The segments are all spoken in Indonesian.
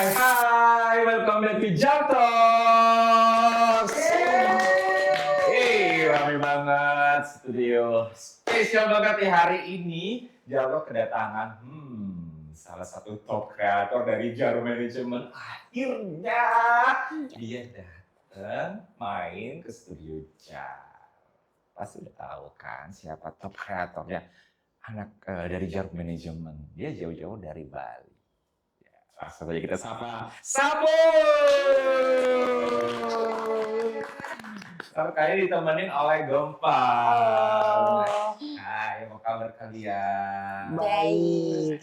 Hai, welcome back to Jam Talks. Rame banget studio. Spesial banget nih hari ini. Jalo kedatangan salah satu top kreator dari Jarum Management. Akhirnya dia datang main ke studio Jam. Pasti udah tahu kan siapa top kreatornya anak dari Jarum Management. Dia jauh-jauh dari Bali. Langsung aja kita sapa Saput! Sampai kali ditemenin oleh Gempal. Hai, apa kabar kalian? Baik.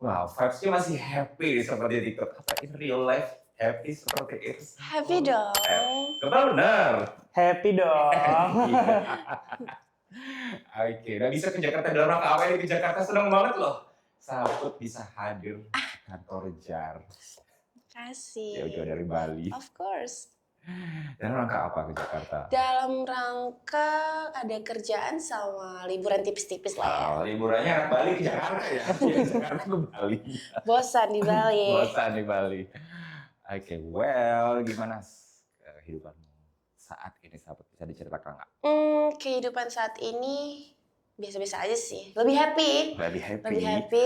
Wow, vibes-nya masih happy seperti di TikTok. Apa in real life happy seperti itu? Happy dong. Gempal bener? Happy dong. Oke, udah bisa ke Jakarta dalam rangka apa ini? Ke Jakarta seneng banget loh. Saput bisa hadir di kantor Jar. Kasih. Jauh-jauh dari Bali. Of course. Dalam rangka apa ke Jakarta? Dalam rangka ada kerjaan sama liburan tipis-tipis lah ya. Liburannya anak Bali ke Jakarta ya? Iya, Jakarta ke Bali. Bosan di Bali. Bosan di Bali. Oke, well, gimana kehidupanmu saat ini, Saput? Bisa diceritakan nggak? Kehidupan saat ini biasa-biasa aja sih. Lebih happy. Lebih happy. Lebih happy,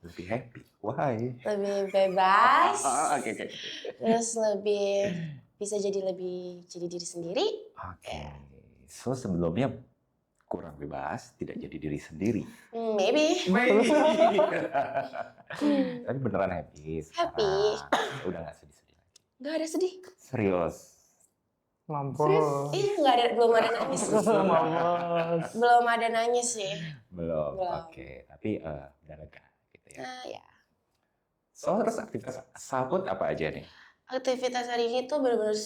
Lebih happy. Why? lebih bebas. Oke. Terus lebih bisa jadi diri sendiri. Oke. So sebelumnya kurang bebas, tidak jadi diri sendiri. Maybe. Tapi beneran happy sekarang. Happy. Udah nggak sedih-sedih lagi. Nggak ada sedih. Serius. Mampus. Belum ada nangis. Mampus. Belum ada nangis sih. Belum. Belum. Oke. Tapi udah lega gitu ya. Nah ya. So terus aktivitas Saput apa aja nih? Aktivitas hari ini tuh bener-bener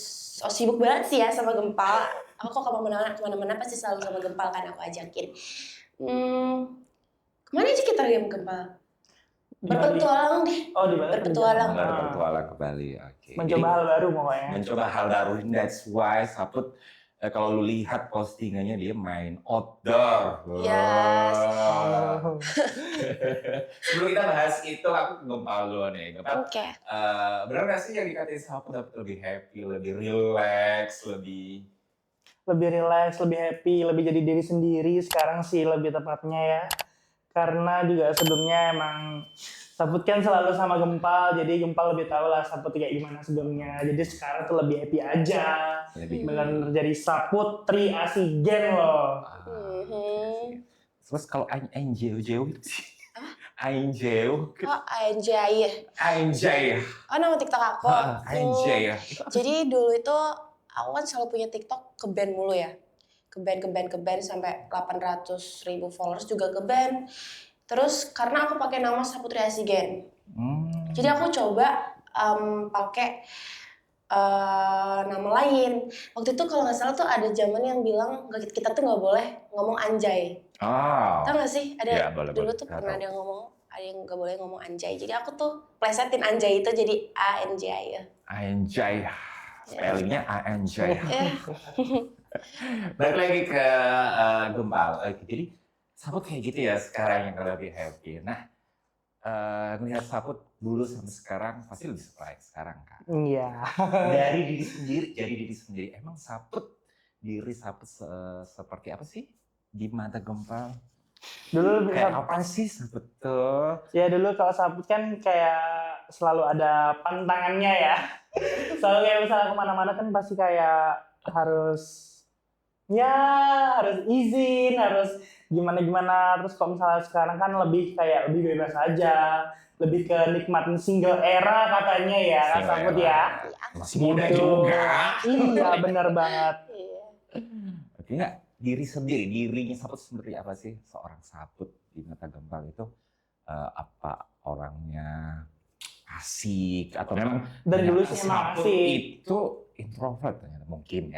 sibuk banget sih ya sama Gempal. Aku kok kemana-mana pasti selalu sama Gempal kan aku ajakin. Kemana aja kita game Gempal? Berpetualang deh. Oh, di Bali. Berpetualang. Berpetualang ke Bali. Oke. Mencoba hal baru pokoknya. Mencoba hal baru. That's why Saput kalau lu lihat postingannya dia main outdoor. Yes. Wow. Sebelum kita bahas itu, aku Gempal dulu nih. Gempal, Oke. benar nggak sih yang dikatain Saput lebih happy, lebih relax, lebih Relax, lebih happy, lebih jadi diri sendiri sekarang sih lebih tepatnya ya. Karena juga sebelumnya emang Saput kan selalu sama Gempal, jadi Gempal lebih tahu lah Saput kayak gimana sebelumnya. Jadi sekarang tuh lebih happy aja. Bener jadi Saput Tri Asigen loh. Terus kalau Ainjeo itu sih? Ainjeo. Oh, Anjay. Oh, nama TikTok aku. Ainjeo. Jadi dulu itu aku kan selalu punya TikTok ke band mulu ya. Ke band sampai 800.000 followers juga ke band. Terus karena aku pakai nama Saputri Asigen. Jadi aku coba pakai nama lain. Waktu itu kalau nggak salah tuh ada zaman yang bilang kita tuh nggak boleh ngomong anjay. Oh. Tahu nggak sih? Ada Ya, boleh, dulu boleh. tuh pernah ada yang nggak boleh ngomong anjay. Jadi aku tuh plesetin anjay itu jadi ANJAY. Ainjay. Spellingnya Ainjay. Ya. Balik lagi ke Gempal. Jadi Saput kayak gitu ya sekarang yang lebih happy. Nah, ngelihat Saput dulu sampai sekarang pasti lebih surprise sekarang kan. Iya. Dari diri sendiri, jadi diri sendiri. Emang diri Saput seperti apa sih di mata Gempal? Dulu Kayak apa sih Saput tuh? Ya dulu kalau Saput kan kayak selalu ada pantangannya ya. Selalu kayak misalnya kemana-mana kan pasti kayak harus izin, harus gimana. Terus kalau misalnya sekarang kan lebih bebas aja, lebih ke nikmatin single era katanya ya kan Saput ya. Masih muda Gitu. juga. Iya benar banget. Iya. Oke, nggak? Diri sendiri, dirinya Saput seperti apa sih seorang Saput di mata Gempal itu? Apa orangnya asik atau memang Dari dulu sih emang Saput asik. itu introvert ternyata mungkin.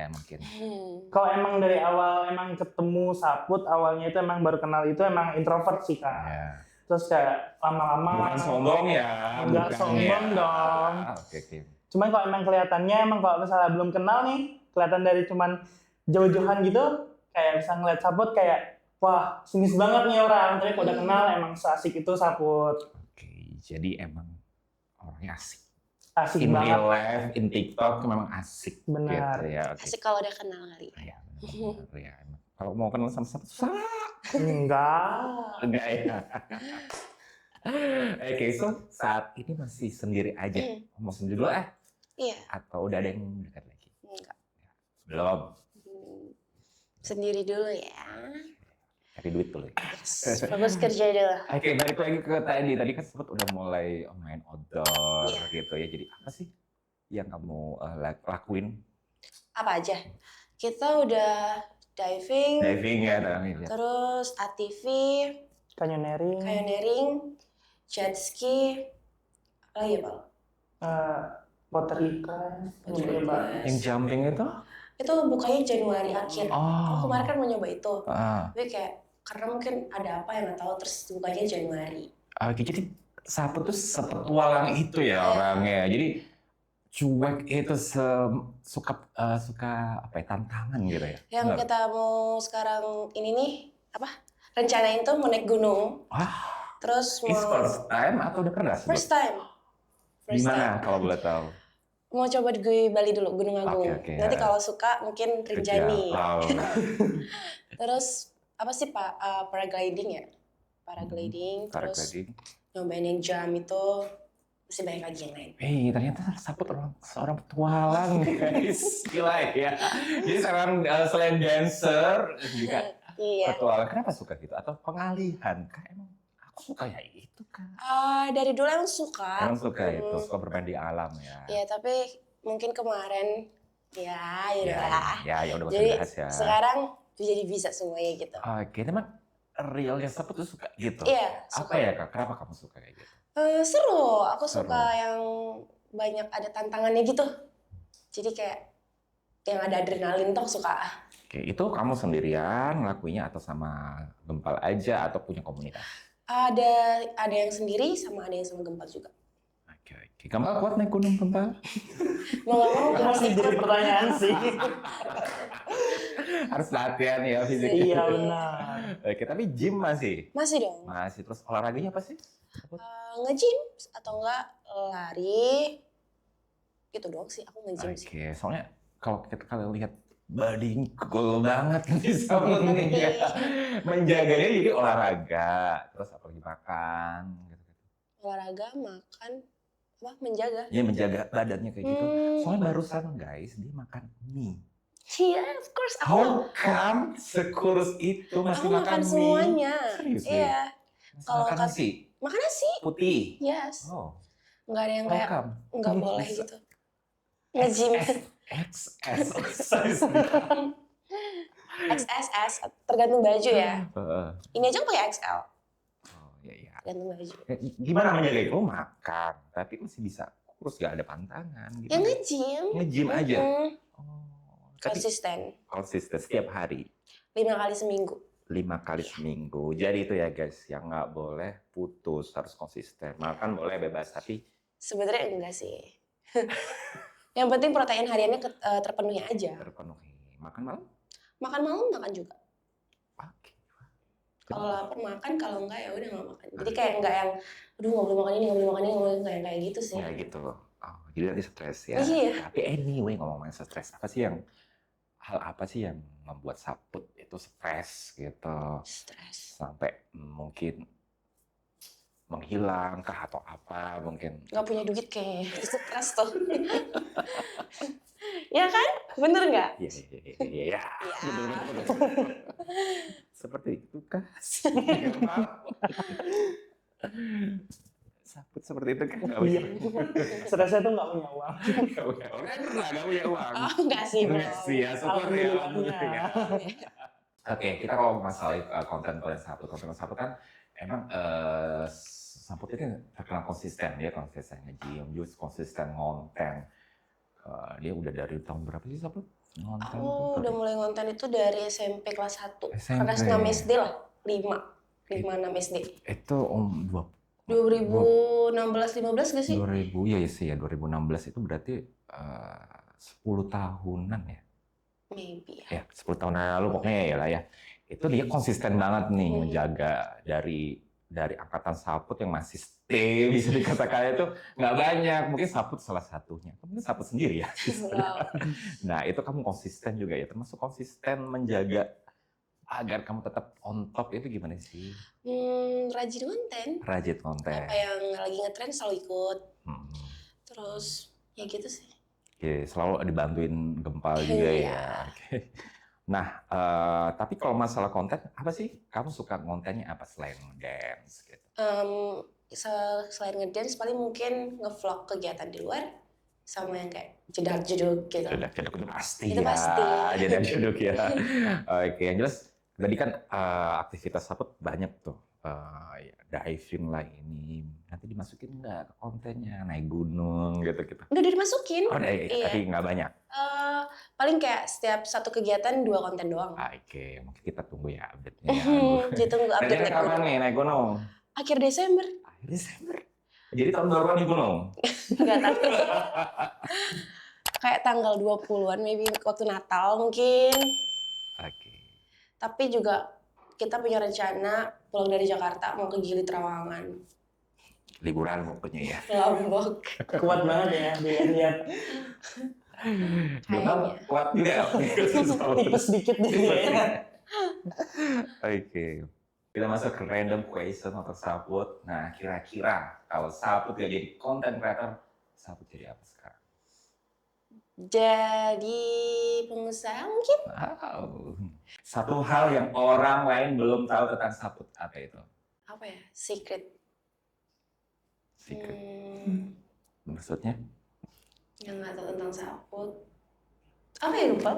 Kalau emang dari awal emang ketemu Saput awalnya itu emang baru kenal itu emang introvert sih Kak. Ya. Terus kayak lama-lama Bukan sombong ya. Enggak bukan sombong dong. Oke. Cuman kalau emang kelihatannya kalau misalnya belum kenal nih, kelihatan dari cuman jauh-jauhan gitu, kayak bisa ngeliat Saput kayak wah sinis banget nih orang. Tapi kalau udah kenal emang seasik itu Saput. Oke, jadi emang orangnya asik. Asik In banget. real life, in TikTok memang asik. Benar. Gitu, ya, oke. Asik kalau udah kenal kali. Iya, benar, ya. Kalau mau kenal sama siapa susah. Enggak. Enggak ya. Oke, so saat ini masih sendiri aja. Mau sendiri dulu Iya, atau udah ada yang dekat lagi? enggak. Belum. Sendiri dulu ya. Cari duit dulu. Yes, fokus kerja dulu. Oke, balik lagi ke tadi. Tadi kan sempat udah mulai main outdoor Iya. gitu ya. Jadi apa sih yang kamu lakuin? Apa aja? Kita udah diving, Diving ya, diving. terus ATV, Canyoneering. canyoneering, jet ski, apa lagi ya, Pak? Water ikan. Water Bebas. ikan. Yang jumping itu? Itu bukanya Januari akhir. Aku Oh. kemarin kan mau nyoba itu. Ah. Tapi kayak karena mungkin ada apa yang nggak tahu terus bukanya Januari. Oke, jadi Saput tuh sepetualang itu ya orangnya. Jadi cuek itu suka apa ya, tantangan gitu ya. Yang Benar? kita mau sekarang ini nih apa? Rencanain tuh mau naik gunung. Wah, Terus it's mau first time atau udah pernah sebelum? first time. First time. Gimana kalau boleh tahu? Mau coba di Bali dulu, Gunung Agung. Oke, Nanti kalau suka mungkin Rinjani. Wow. Terus apa sih Pak? Paragliding ya? Paragliding. Terus Paragliding. nyobain yang jam itu masih banyak lagi yang lain. Ternyata Saput seorang petualang guys. Gila ya. Jadi sekarang selain dancer juga Iya. petualang. Kenapa suka gitu? Atau pengalihan? Kak, emang aku suka ya itu kan. Dari dulu emang suka. Emang suka itu, suka bermain di alam ya. Iya, tapi mungkin kemarin ya udah. Ya udah Jadi bahas ya. sekarang jadi bisa semuanya gitu. Oke, emang realnya Saput tuh suka gitu? Iya, Apa suka. ya Kak? Kenapa kamu suka kayak gitu? Seru. Aku Seru. suka yang banyak ada tantangannya gitu. Jadi kayak yang ada adrenalin tuh aku suka. Oke, itu kamu sendirian ngelakuinnya atau sama Gempal aja atau punya komunitas? Ada yang sendiri sama ada yang sama Gempal juga. Oke. Gempal kuat naik gunung Gempal? Mau nggak mau Itu masih jadi pertanyaan sih. Harus latihan ya fisik. Iya benar. Oke, tapi gym masih? masih dong. Masih. Terus olahraganya apa sih? Nge-gym atau enggak lari. Gitu doang sih aku nge-gym sih. Oke, soalnya kalau lihat body cool banget nih Saput nih ya. Menjaganya jadi olahraga, terus apalagi makan gitu. Olahraga, makan, apa menjaga. Ya menjaga badannya kayak gitu. Hmm. Soalnya barusan guys dia makan mie. Iya, of course aku. How come sekurus itu masih Aku makan mie? semuanya. Serius nih? Iya. Masih Kalau makan kan- nasi Makan nasi. putih. Yes. Oh, Nggak ada yang how kayak come? nggak boleh gitu. Nge-gym. XS. XSS tergantung baju ya. Ini aja aku pakai XL. Oh iya. Tergantung baju. Gimana menjaga itu? Makan, tapi masih bisa kurus, gak ada pantangan. Gitu. Ya nge-gym. Nge-gym aja. Mm, Oh, tapi konsisten. setiap hari. 5 kali seminggu. 5 kali seminggu. Jadi itu ya guys, yang nggak boleh putus, harus konsisten. Makan boleh bebas, tapi Sebenarnya enggak sih. Yang penting protein hariannya terpenuhi aja. terpenuhi. Makan malam? Makan malam makan juga. Oke. Kalau lapar makan, kalau enggak ya udah nggak makan. Jadi kayak enggak yang, aduh nggak boleh makan ini, nggak boleh makan ini, nggak boleh kayak gitu sih. Ya gitu loh. Oh, jadi nanti stres ya. Iya. Tapi anyway ngomongin stres, hal apa sih yang membuat Saput itu stres gitu? Stres. Sampai mungkin menghilang kah atau apa mungkin? Nggak punya duit kayaknya. Stres tuh. Ya kan? Bener nggak? Iya. Iya. Seperti itu kah? Saput seperti itu kan? Iya. Stresnya tuh nggak punya uang. Nggak punya uang. Oh, enggak sih, bro. Sih ya, syukur ya. Alhamdulillahnya. Oke, kita kalau masalah konten Saput kan emang Saput itu terkenal konsisten, dia konsisten nge-gym, juga konsisten ngonten. Dia udah dari tahun berapa sih Saput? Ngonten Aku udah mulai ngonten itu dari SMP kelas 1. SMP. Kelas 6 SD lah. 5, 6 SD. Itu 2016-15 gak sih? 2000 ya sih ya 2016 itu berarti 10 tahunan ya. Maybe ya. Ya 10 tahun lalu pokoknya ya lah ya. Itu dia konsisten banget nih menjaga dari dari angkatan Saput yang masih stay bisa dikatakan itu nggak banyak. Mungkin Saput salah satunya. Mungkin Saput sendiri ya. Wow. Nah itu kamu konsisten juga ya, termasuk konsisten menjaga agar kamu tetap on top itu gimana sih? Rajin konten. Rajin konten. Apa yang lagi ngetren selalu ikut. Hmm. Terus ya gitu sih. Oke, selalu dibantuin Gempal juga Iya. ya. Oke. Nah, tapi kalau masalah konten, apa sih? Kamu suka kontennya apa selain dance gitu? Selain ngedance paling mungkin ngevlog kegiatan di luar sama yang kayak jedak-jeduk gitu. Jedak-jeduk itu pasti Itu ya. pasti. Jedak-jeduk ya. Oke, yang jelas tadi kan aktivitas Saput banyak tuh. Ya, diving lah ini. Nanti dimasukin nggak ke kontennya? Naik gunung gitu-gitu. Udah dimasukin. Oh, Iya. tapi nggak banyak. Paling kayak setiap satu kegiatan 2 konten doang. Oke, mungkin kita tunggu ya update-nya. Ditunggu update Rencana kapan nih naik gunung? Akhir Desember. Akhir Desember. Jadi tahun baruan di gunung? Enggak tahu. Kayak tanggal 20-an, maybe waktu Natal mungkin. Oke. Tapi juga kita punya rencana pulang dari Jakarta mau ke Gili Trawangan. Liburan pokoknya ya. Lombok. Kuat banget ya dilihat. Gimana? Kuat juga. Tipes sedikit dia ya. Oke. Kita masuk ke random question atau Saput. Nah, kira-kira kalau Saput gak jadi content creator, Saput jadi apa sekarang? Jadi pengusaha mungkin? Wow. Satu hal yang orang lain belum tahu tentang Saput, apa itu? Apa ya? Secret. Secret. Hmm, Maksudnya? yang nggak tahu tentang Saput. Apa ya lupa?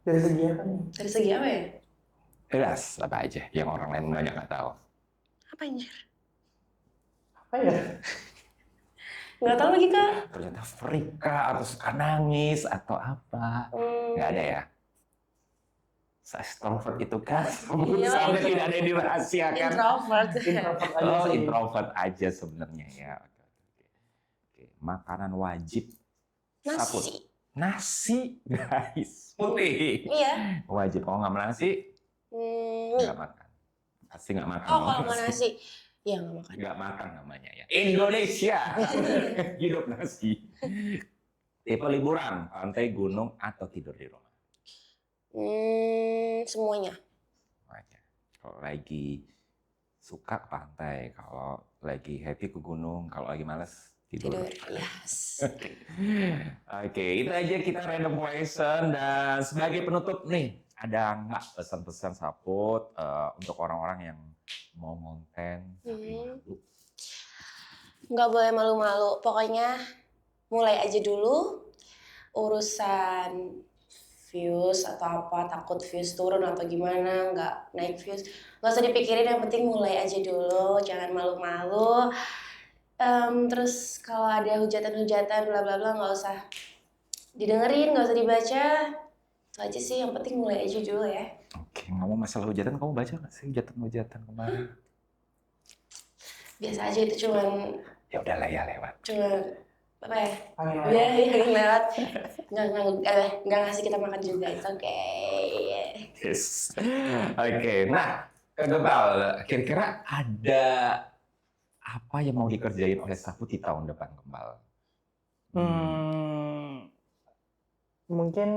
Dari segi apa nih? Dari segi apa ya? Jelas, apa aja yang orang lain banyak nggak tahu. Apa anjir? Apa ya? Nggak tahu lagi Kak. Ternyata Frika atau suka nangis atau apa. Nggak ada ya? Se-extrovert itu kan? Iya, Sampai itu. tidak ada yang dirahasiakan. Introvert. Introvert aja Oh, sih. introvert aja sebenarnya ya. Oke. Makanan wajib Saput. Nasi. Nasi, guys. Putih. Iya. Wajib. Kalau nggak makan nasi, Mie. nggak makan. Pasti nggak makan. Oh kalau nggak nasi, ya nggak makan. Nggak makan namanya ya. Indonesia. Hidup nasi. Tipe liburan, pantai, gunung, atau tidur di rumah? Semuanya. Makanya, kalau lagi suka ke pantai, kalau lagi happy ke gunung, kalau lagi males tidur. Yes. Oke, itu aja kita random question dan sebagai penutup nih, ada nggak pesan-pesan Saput untuk orang-orang yang mau konten tapi malu? Nggak boleh malu-malu. Pokoknya mulai aja dulu. Urusan views atau apa, takut views turun atau gimana, nggak naik views. Nggak usah dipikirin, yang penting mulai aja dulu. Jangan malu-malu. Terus kalau ada hujatan-hujatan bla bla bla nggak usah didengerin, nggak usah dibaca. Itu aja sih, yang penting mulai aja dulu ya. Oke, ngomong masalah hujatan, kamu baca nggak sih hujatan-hujatan kemarin? Biasa aja, itu cuman Ya udahlah ya lewat. apa ya? Angin Udah lewat. yang lewat. Nggak ngasih kita makan juga, itu oke. Yes. Oke, nah Gempal, kira-kira ada apa yang mau dikerjain oleh Saput di tahun depan, Gempal? Mungkin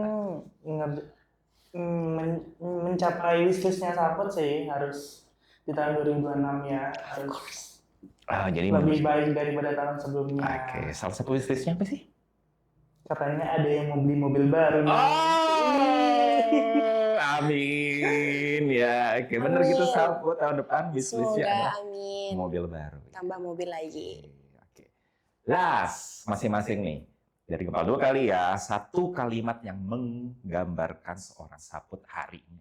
mencapai wishlistnya Saput sih harus di tahun 2026 ya, harus Jadi lebih baik daripada tahun sebelumnya. Oke, salah satu wishlistnya apa sih? Katanya ada yang mau beli mobil baru nih. Amin ya. Oke, bener gitu Amin. Saput tahun depan wishlistnya Semoga ada amin. mobil baru. Tambah mobil lagi. Oke. Last, masing-masing nih. Dari Gempal dulu kali ya, satu kalimat yang menggambarkan seorang Saput hari ini.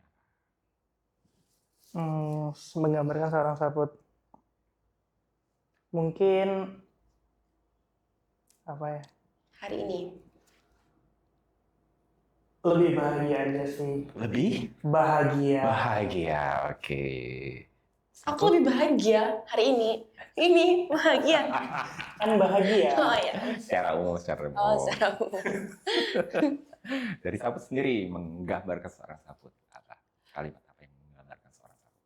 Menggambarkan seorang Saput. Mungkin apa ya? Hari ini. Lebih bahagia aja sih. Lebih Bahagia. bahagia, oke. Aku lebih bahagia hari ini. Ini bahagia. Kan bahagia. Oh ya. Secara umum, secara umum. Oh, secara umum. Dari Saput sendiri menggambarkan seorang Saput apa? Kalimat apa yang menggambarkan seorang Saput?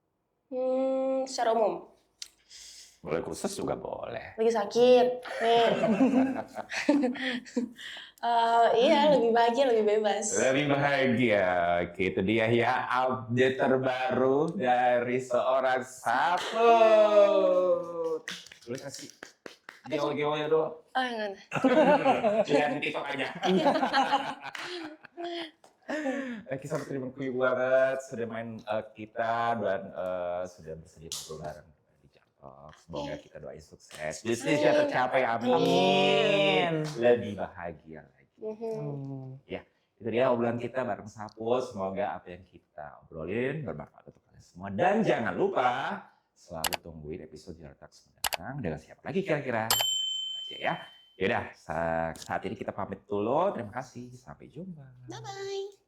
Secara umum. Boleh khusus juga boleh. Lagi sakit. Nih. Iya, lebih bahagia, lebih bebas. Lebih bahagia. Oke, itu dia ya update terbaru dari seorang Saput. Boleh kasih giveaway dong. Oh, yang mana? Lihat di TikTok aja. Oke, Saput terima kasih banget sudah main kita dan sudah bersedia ngobrol bareng di Jalok. Semoga kita doain sukses. Bisnisnya tercapai, amin. Lebih bahagia lagi. Ya, itu dia obrolan kita bareng Saput. Semoga apa yang kita obrolin bermanfaat untuk kalian semua. Dan jangan lupa selalu tungguin episode Jalok Talks mendatang dengan siapa lagi kira-kira. Kita tunggu aja ya. Yaudah, saat ini kita pamit dulu. Terima kasih. Sampai jumpa. Bye-bye.